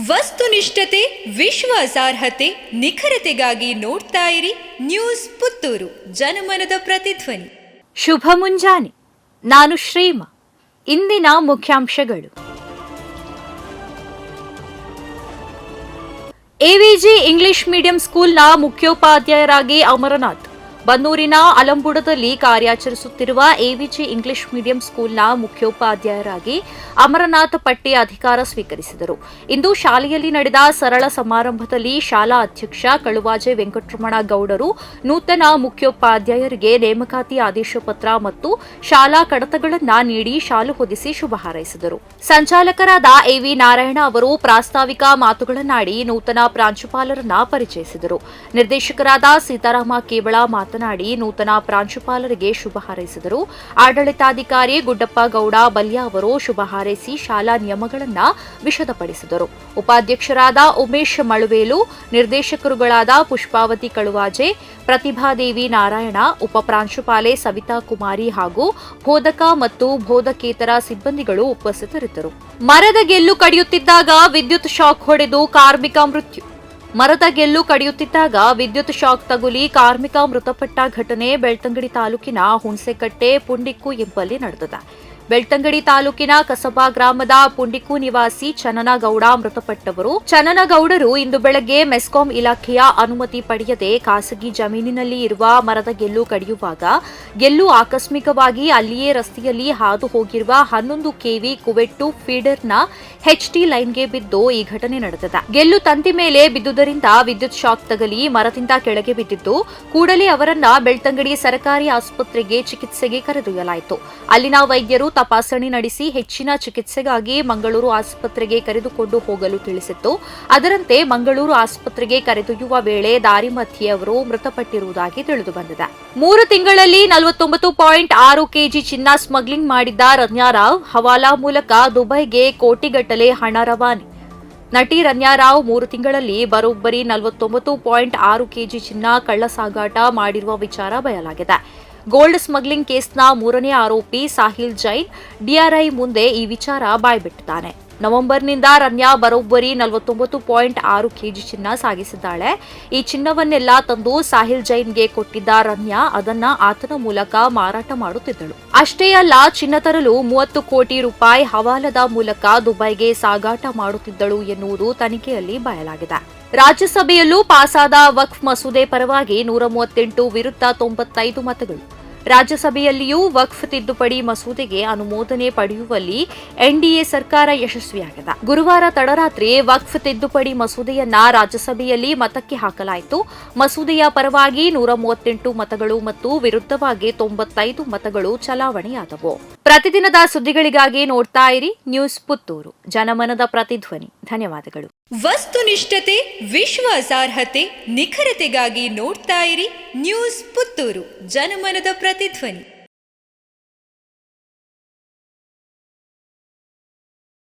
ವಸ್ತುನಿಷ್ಠತೆ, ವಿಶ್ವಾಸಾರ್ಹತೆ, ನಿಖರತೆಗಾಗಿ ನೋಡ್ತಾ ಇರಿ ನ್ಯೂಸ್ ಪುತ್ತೂರು, ಜನಮನದ ಪ್ರತಿಧ್ವನಿ. ಶುಭ ಮುಂಜಾನೆ. ನಾನು ಶ್ರೀಮಾ. ಇಂದಿನ ಮುಖ್ಯಾಂಶಗಳು: ಎವಿಜಿ ಇಂಗ್ಲಿಷ್ ಮೀಡಿಯಂ ಸ್ಕೂಲ್ನ ಮುಖ್ಯೋಪಾಧ್ಯಾಯರಾಗಿ ಅಮರನಾಥ್. ಬನ್ನೂರಿನ ಅಲಂಬುಡದಲ್ಲಿ ಕಾರ್ಯಾಚರಿಸುತ್ತಿರುವ ಎವಿಜಿ ಇಂಗ್ಲಿಷ್ ಮೀಡಿಯಂ ಸ್ಕೂಲ್ನ ಮುಖ್ಯೋಪಾಧ್ಯಾಯರಾಗಿ ಅಮರನಾಥ್ ಪಟ್ಟಿ ಅಧಿಕಾರ ಸ್ವೀಕರಿಸಿದರು. ಇಂದು ಶಾಲೆಯಲ್ಲಿ ನಡೆದ ಸರಳ ಸಮಾರಂಭದಲ್ಲಿ ಶಾಲಾ ಅಧ್ಯಕ್ಷ ಕಳುವಾಜೆ ವೆಂಕಟರಮಣ ಗೌಡರು ನೂತನ ಮುಖ್ಯೋಪಾಧ್ಯಾಯರಿಗೆ ನೇಮಕಾತಿ ಆದೇಶ ಪತ್ರ ಮತ್ತು ಶಾಲಾ ಕಡತಗಳನ್ನು ನೀಡಿ ಶಾಲು ಹೊದಿಸಿ ಶುಭ ಹಾರೈಸಿದರು. ಸಂಚಾಲಕರಾದ ಎವಿ ನಾರಾಯಣ ಅವರು ಪ್ರಾಸ್ತಾವಿಕ ಮಾತುಗಳನ್ನಾಡಿ ನೂತನ ಪ್ರಾಂಶುಪಾಲರನ್ನ ಪರಿಚಯಿಸಿದರು. ನಿರ್ದೇಶಕರಾದ ಸೀತಾರಾಮ ಕೇವಳ ಮಾತನಾಡಿ ನೂತನ ಪ್ರಾಂಶುಪಾಲರಿಗೆ ಶುಭ ಹಾರೈಸಿದರು. ಆಡಳಿತಾಧಿಕಾರಿ ಗುಡ್ಡಪ್ಪ ಗೌಡ ಬಲ್ಯ ಅವರು ಶುಭ ಹಾರೈಸಿ ಶಾಲಾ ನಿಯಮಗಳನ್ನು ವಿಶದಪಡಿಸಿದರು. ಉಪಾಧ್ಯಕ್ಷರಾದ ಉಮೇಶ್ ಮಳುವೇಲು, ನಿರ್ದೇಶಕರುಗಳಾದ ಪುಷ್ಪಾವತಿ ಕಳುವಾಜೆ, ಪ್ರತಿಭಾದೇವಿ ನಾರಾಯಣ, ಉಪಪ್ರಾಂಶುಪಾಲೆ ಸವಿತಾ ಕುಮಾರಿ ಹಾಗೂ ಬೋಧಕ ಮತ್ತು ಬೋಧಕೇತರ ಸಿಬ್ಬಂದಿಗಳು ಉಪಸ್ಥಿತರಿದ್ದರು. ಮರದ ಗೆಲ್ಲು ಕಡಿಯುತ್ತಿದ್ದಾಗ ವಿದ್ಯುತ್ ಶಾಕ್ ಹೊಡೆದು ಕಾರ್ಮಿಕ ಮೃತ್ಯು. ಮರದ ಗೆಲ್ಲು ಕಡಿಯುತ್ತಿದ್ದಾಗ ವಿದ್ಯುತ್ ಶಾಕ್ ತಗುಲಿ ಕಾರ್ಮಿಕ ಮೃತಪಟ್ಟ ಘಟನೆ ಬೆಳ್ತಂಗಡಿ ತಾಲೂಕಿನ ಹುಣಸೆಕಟ್ಟೆ ಪುಂಡಿಕ್ಕು ಎಂಬಲ್ಲಿ ನಡೆದಿದೆ. ಬೆಳ್ತಂಗಡಿ ತಾಲೂಕಿನ ಕಸಬಾ ಗ್ರಾಮದ ಪುಂಡಿಕ್ಕು ನಿವಾಸಿ ಚನ್ನನಗೌಡ ಮೃತಪಟ್ಟವರು. ಚನ್ನನಗೌಡರು ಇಂದು ಬೆಳಗ್ಗೆ ಮೆಸ್ಕಾಂ ಇಲಾಖೆಯ ಅನುಮತಿ ಪಡೆಯದೆ ಖಾಸಗಿ ಜಮೀನಿನಲ್ಲಿ ಇರುವ ಮರದ ಗೆಲ್ಲು ಕಡಿಯುವಾಗ ಗೆಲ್ಲು ಆಕಸ್ಮಿಕವಾಗಿ ಅಲ್ಲಿಯೇ ರಸ್ತೆಯಲ್ಲಿ ಹಾದು ಹೋಗಿರುವ 11 ಕೆವಿ ಕುವೆಟ್ಟು ಫೀಡರ್ನ ಎಚ್ಟಿ ಲೈನ್ಗೆ ಬಿದ್ದು ಈ ಘಟನೆ ನಡೆದಿದೆ. ಗೆಲ್ಲು ತಂತಿ ಮೇಲೆ ಬಿದ್ದುದರಿಂದ ವಿದ್ಯುತ್ ಶಾಕ್ ತಗಲಿ ಮರದಿಂದ ಕೆಳಗೆ ಬಿದ್ದಿದ್ದು ಕೂಡಲೇ ಅವರನ್ನ ಬೆಳ್ತಂಗಡಿ ಸರ್ಕಾರಿ ಆಸ್ಪತ್ರೆಗೆ ಚಿಕಿತ್ಸೆಗೆ ಕರೆದೊಯ್ಯಲಾಯಿತು. ಅಲ್ಲಿನ ವೈದ್ಯರು ತಪಾಸಣೆ ನಡೆಸಿ ಹೆಚ್ಚಿನ ಚಿಕಿತ್ಸೆಗಾಗಿ ಮಂಗಳೂರು ಆಸ್ಪತ್ರೆಗೆ ಕರೆದುಕೊಂಡು ಹೋಗಲು ತಿಳಿಸಿತ್ತು. ಅದರಂತೆ ಮಂಗಳೂರು ಆಸ್ಪತ್ರೆಗೆ ಕರೆದೊಯ್ಯುವ ವೇಳೆ ದಾರಿ ಮಧ್ಯೆ ಅವರು ಮೃತಪಟ್ಟಿರುವುದಾಗಿ ತಿಳಿದುಬಂದಿದೆ. 3 ತಿಂಗಳಲ್ಲಿ 49.6 ಕೆಜಿ ಚಿನ್ನ ಸ್ಮಗ್ಲಿಂಗ್ ಮಾಡಿದ್ದ ರನ್ಯಾರಾವ್ ಹವಾಲಾ ಮೂಲಕ ದುಬೈಗೆ ಕೋಟಿಗಟ್ಟಲೆ ಹಣ ರವಾನೆ. ನಟಿ ರನ್ಯಾರಾವ್ 3 ತಿಂಗಳಲ್ಲಿ ಬರೋಬ್ಬರಿ 49.6 ಕೆಜಿ ಚಿನ್ನ ಕಳ್ಳ ಸಾಗಾಟ ಮಾಡಿರುವ ವಿಚಾರ ಬಯಲಾಗಿದೆ. ಗೋಲ್ಡ್ ಸ್ಮಗ್ಲಿಂಗ್ ಕೇಸ್ನ 3ನೇ ಆರೋಪಿ ಸಾಹಿಲ್ ಜೈನ್ ಡಿಆರ್ಐ ಮುಂದೆ ಈ ವಿಚಾರ ಬಾಯ್ಬಿಟ್ಟಿದ್ದಾನೆ. ನವೆಂಬರ್ನಿಂದ ರನ್ಯಾ ಬರೋಬ್ಬರಿ 49.6 ಕೆಜಿ ಚಿನ್ನ ಸಾಗಿಸಿದ್ದಾಳೆ. ಈ ಚಿನ್ನವನ್ನೆಲ್ಲ ತಂದು ಸಾಹಿಲ್ ಜೈನ್ಗೆ ಕೊಟ್ಟಿದ್ದ ರನ್ಯಾ ಅದನ್ನ ಆತನ ಮೂಲಕ ಮಾರಾಟ ಮಾಡುತ್ತಿದ್ದಳು. ಅಷ್ಟೇ ಅಲ್ಲ, ಚಿನ್ನ ತರಲು 30 ಕೋಟಿ ರೂಪಾಯಿ ಹವಾಲದ ಮೂಲಕ ದುಬೈಗೆ ಸಾಗಾಟ ಮಾಡುತ್ತಿದ್ದಳು ಎನ್ನುವುದು ತನಿಖೆಯಲ್ಲಿ ಬಯಲಾಗಿದೆ. ರಾಜ್ಯಸಭೆಯಲ್ಲೂ ಪಾಸಾದ ವಕ್ಫ್ ಮಸೂದೆ ಪರವಾಗಿ 138 ವಿರುದ್ಧ 95 ಮತಗಳು. ರಾಜ್ಯಸಭೆಯಲ್ಲಿಯೂ ವಕ್ಫ್ ತಿದ್ದುಪಡಿ ಮಸೂದೆಗೆ ಅನುಮೋದನೆ ಪಡೆಯುವಲ್ಲಿ ಎನ್ಡಿಎ ಸರ್ಕಾರ ಯಶಸ್ವಿಯಾಗಿದೆ. ಗುರುವಾರ ತಡರಾತ್ರಿ ವಕ್ಫ್ ತಿದ್ದುಪಡಿ ಮಸೂದೆಯನ್ನ ರಾಜ್ಯಸಭೆಯಲ್ಲಿ ಮತಕ್ಕೆ ಹಾಕಲಾಯಿತು. ಮಸೂದೆಯ ಪರವಾಗಿ 138 ಮತಗಳು ಮತ್ತು ವಿರುದ್ಧವಾಗಿ 95 ಮತಗಳು ಚಲಾವಣೆಯಾದವು. ಪ್ರತಿದಿನದ ಸುದ್ದಿಗಳಿಗಾಗಿ ನೋಡ್ತಾ ಇರಿ ನ್ಯೂಸ್ ಪುತ್ತೂರು, ಜನಮನದ ಪ್ರತಿಧ್ವನಿ. ಧನ್ಯವಾದಗಳು. ವಸ್ತುನಿಷ್ಠತೆ, ವಿಶ್ವಾಸಾರ್ಹತೆ, ನಿಖರತೆಗಾಗಿ ನೋಡ್ತಾ ಇರಿ ನ್ಯೂಸ್ ಪುತ್ತೂರು, ಜನಮನದ ಪ್ರತಿಧ್ವನಿ.